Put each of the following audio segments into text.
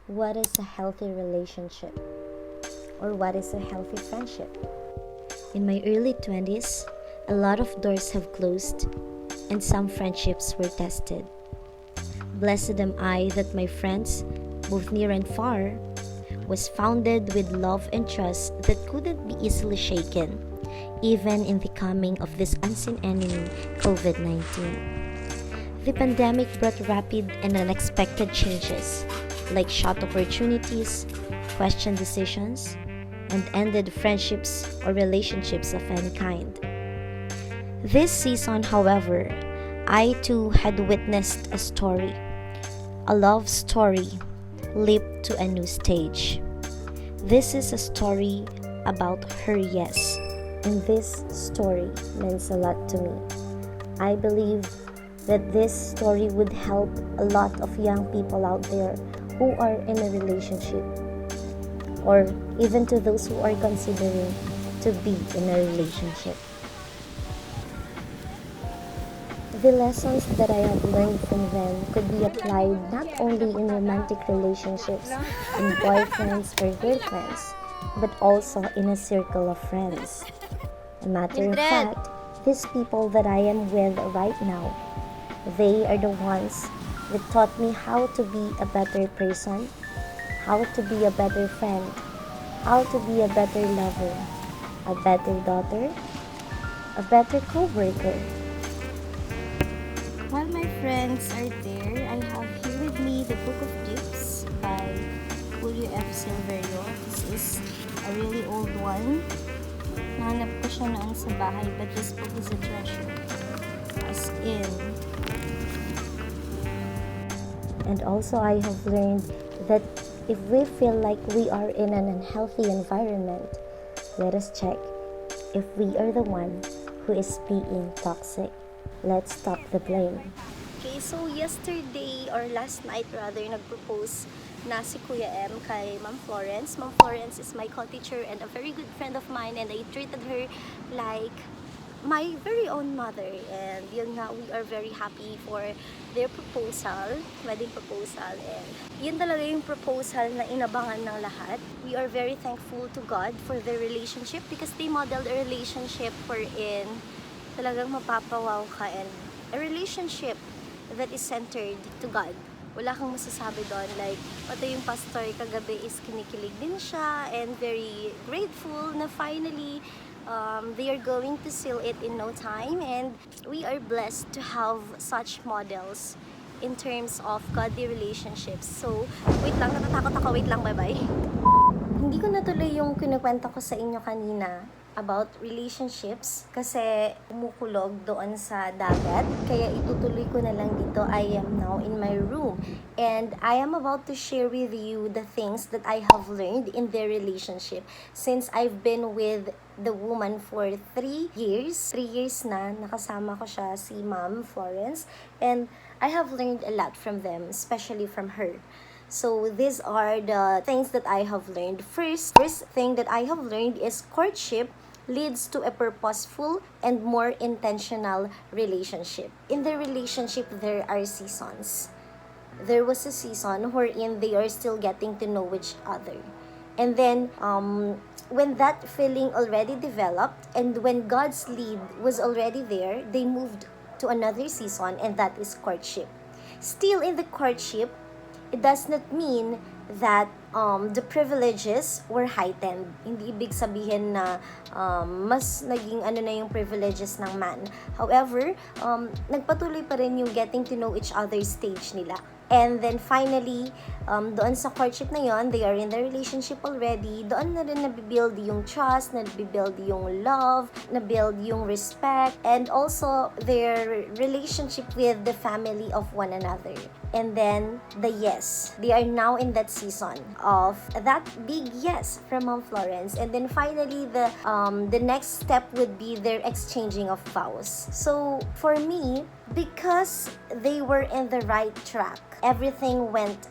What is a healthy relationship? Or what is a healthy friendship? In my early 20s, a lot of doors have closed and some friendships were tested. Blessed am I that my friends, both near and far, was founded with love and trust that couldn't be easily shaken, even in the coming of this unseen enemy, COVID-19. The pandemic brought rapid and unexpected changes, like shot opportunities, questioned decisions, and ended friendships or relationships of any kind. This season, however, I too had witnessed a love story, leap to a new stage. This is a story about her yes, and this story means a lot to me. I believe that this story would help a lot of young people out there who are in a relationship, or even to those who are considering to be in a relationship. The lessons that I have learned from them could be applied not only in romantic relationships, in boyfriends or girlfriends, but also in a circle of friends. A matter of fact, these people that I am with right now, they are the ones that taught me how to be a better person, how to be a better friend, how to be a better lover, a better daughter, a better co-worker. While my friends are there, I have here with me the Book of Gifts by Julio F. Silverio. This is a really old one. Nahanap ko siya noon sa bahay, but this book is a treasure. As in. And also I have learned that if we feel like we are in an unhealthy environment, let us check if we are the one who is being toxic. Let's stop the blame. Okay, so yesterday or last night rather, nag-propose na si Kuya M kay Ma'am Florence. Ma'am Florence is my co-teacher and a very good friend of mine, and I treated her like my very own mother. And yun nga, we are very happy for their proposal, wedding proposal. And yun talaga yung proposal na inabangan ng lahat. We are very thankful to God for their relationship because they modeled a relationship wherein talagang mapapawaw ka, and a relationship that is centered to God. Wala kang masasabi doon. Like, pati yung pastor kagabi is kinikilig din siya and very grateful na finally they are going to seal it in no time, and we are blessed to have such models in terms of godly relationships. So, wait lang, natatakot ako. Wait lang, bye-bye. Hindi ko natuloy yung kinukwento ko sa inyo kanina about relationships kasi umukulog doon sa dagat. Kaya itutuloy ko na lang dito. I am now in my room and I am about to share with you the things that I have learned in their relationship since I've been with the woman for 3 years. 3 years na nakasama ko siya, si Ma'am Florence, and I have learned a lot from them, especially from her. So these are the things that I have learned. First thing that I have learned is courtship leads to a purposeful and more intentional relationship. In the relationship, there are seasons. There was a season wherein they are still getting to know each other. And then, when that feeling already developed and when God's lead was already there, they moved to another season, and that is courtship. Still in the courtship, it does not mean that the privileges were heightened. Hindi ibig sabihin na mas naging ano na yung privileges ng man. However, nagpatuloy pa rin yung getting to know each other stage nila. And then finally, doon sa courtship na yon, they are in the relationship already. Doon na rin nabibuild yung trust, nabibuild yung love, nabuild yung respect, and also their relationship with the family of one another. And then the yes, they are now in that season of that big yes from Mom Florence. And then finally, the next step would be their exchanging of vows. So for me, because they were in the right track, everything went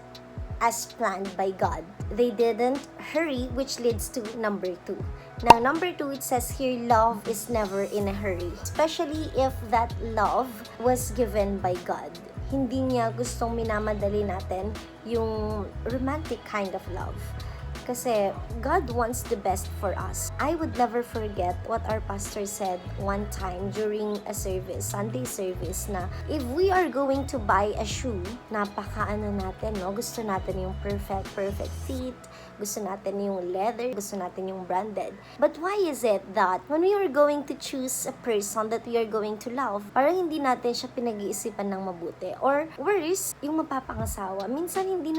as planned by God. They didn't hurry, which leads to number 2. Now, number 2, it says here, love is never in a hurry, especially if that love was given by God. hindi niya gustong minamadali natin yung romantic kind of love. Kasi God wants the best for us. I would never forget what our pastor said one time during a service, Sunday service, na if we are going to buy a shoe, napakaano natin, no? Gusto natin yung perfect fit, gusto natin yung leather, gusto natin yung branded. But why is it that when we are going to choose a person that we are going to love, parang hindi natin siya pinag-iisipan ng mabuti? Or worse, yung mapapangasawa, minsan hindi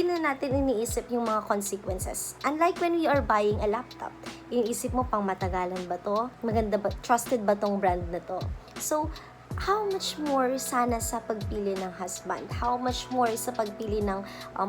na natin iniisip yung mga consequences. Unlike when we are buying a laptop, iniisip mo pang matagalan ba to? Maganda ba? Trusted ba tong brand na to? So, how much more sana sa pagpili ng husband? How much more sa pagpili ng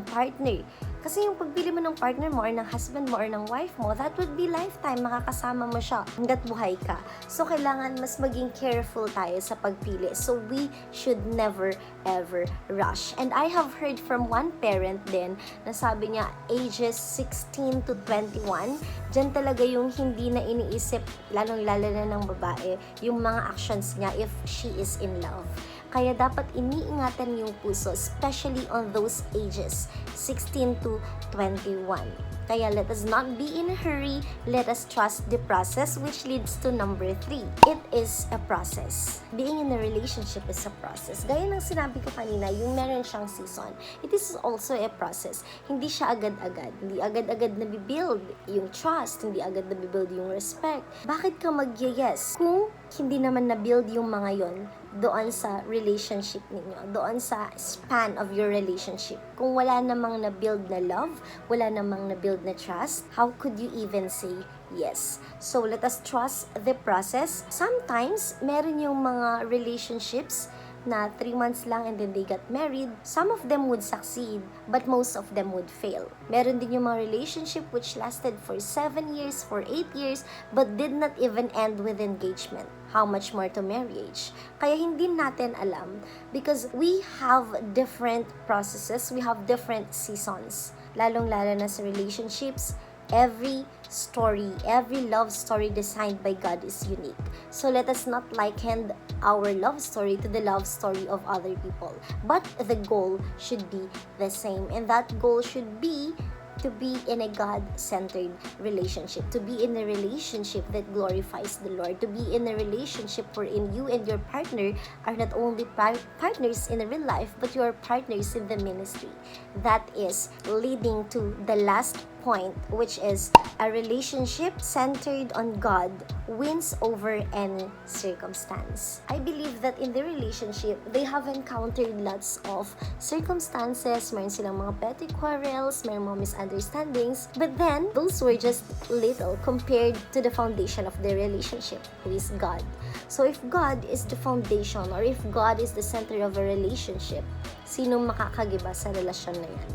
partner? Kasi yung pagpili mo ng partner mo or ng husband mo or ng wife mo, that would be lifetime. Makakasama mo siya hanggat buhay ka. So, kailangan mas maging careful tayo sa pagpili. So, we should never ever rush. And I have heard from one parent din na sabi niya, ages 16 to 21, dyan talaga yung hindi na iniisip, lalong-lalo na ng babae, yung mga actions niya if she is in love. Kaya dapat iniingatan yung puso, especially on those ages, 16 to 21. Kaya let us not be in a hurry, let us trust the process, which leads to number 3. It is a process. Being in a relationship is a process. Gaya ng sinabi ko kanina, yung meron siyang season, it is also a process. Hindi siya agad-agad. Hindi agad-agad nabibuild yung trust, hindi agad nabibuild yung respect. Bakit ka mag-yes kung hindi naman nabuild yung mga yon doon sa relationship ninyo, doon sa span of your relationship? Kung wala namang na-build na love, wala namang na-build na trust, how could you even say yes? So, let us trust the process. Sometimes, meron yung mga relationships na 3 months lang and then they got married. Some of them would succeed, but most of them would fail. Meron din yung mga relationship which lasted for 7 years, for 8 years, but did not even end with engagement. How much more to marriage? Kaya hindi natin alam because we have different processes, we have different seasons. Lalong-lalo na sa relationships, every story, every love story designed by God is unique. So let us not liken our love story to the love story of other people. But the goal should be the same. And that goal should be to be in a God-centered relationship, to be in a relationship that glorifies the Lord, to be in a relationship wherein you and your partner are not only partners in real life, but you are partners in the ministry. That is leading to the last point, which is a relationship centered on God wins over any circumstance. I believe that in the relationship, they have encountered lots of circumstances, meron silang mga petty quarrels, meron mga misunderstandings, but then, those were just little compared to the foundation of the relationship, who is God. So if God is the foundation, or if God is the center of a relationship, sinong makakagiba sa relasyon na yan?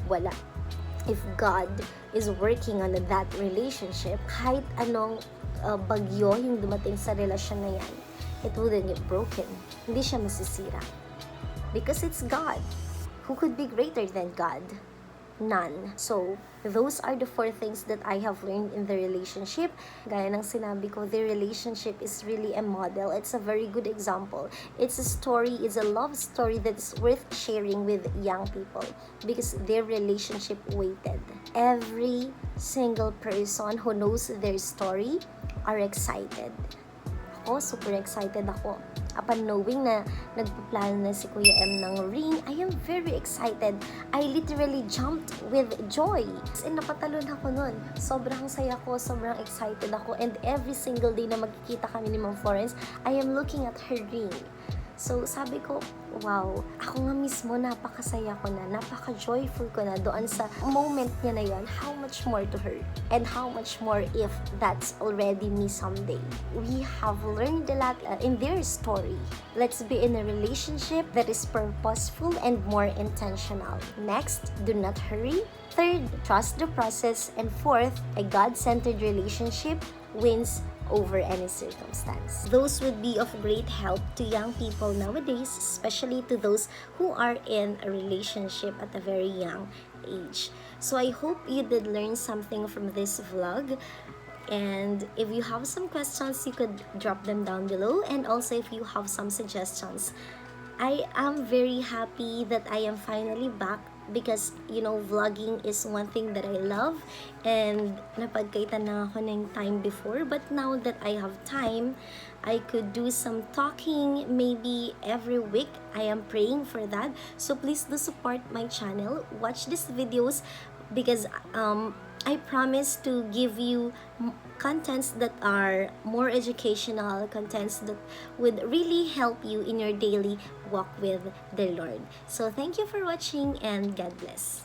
Wala. If God is working on that relationship, kahit anong bagyo yung dumating sa relasyon na yan, it wouldn't get broken. Hindi siya masisira. Because it's God. Who could be greater than God? None. So, those are the 4 things that I have learned in the relationship. Gaya ng sinabi ko, the relationship is really a model. It's a very good example. It's a story, it's a love story that's worth sharing with young people because their relationship waited. Every single person who knows their story are excited. Ako, super excited ako. Upon knowing na nagpaplano na si Kuya M ng ring, I am very excited. I literally jumped with joy. As in, napatalon ako nun. Sobrang saya ko, sobrang excited ako. And every single day na magkikita kami ni Ma'am Florence, I am looking at her ring. So, sabi ko, wow, ako nga mismo, napakasaya ko na, napaka-joyful ko na doon sa moment niya na yon. How much more to her? And how much more if that's already me someday? We have learned a lot in their story. Let's be in a relationship that is purposeful and more intentional. Next, do not hurry. Third, trust the process. And fourth, a God-centered relationship wins over any circumstance. Those would be of great help to young people nowadays, especially to those who are in a relationship at a very young age. So I hope you did learn something from this vlog. And if you have some questions, you could drop them down below. And also if you have some suggestions, I am very happy that I am finally back because vlogging is one thing that I love, and napagkaitan na ako ng time before, but now that I have time, I could do some talking maybe every week. I am praying for that. So please do support my channel. Watch these videos because I promise to give you contents that are more educational, contents that would really help you in your daily walk with the Lord. So thank you for watching and God bless.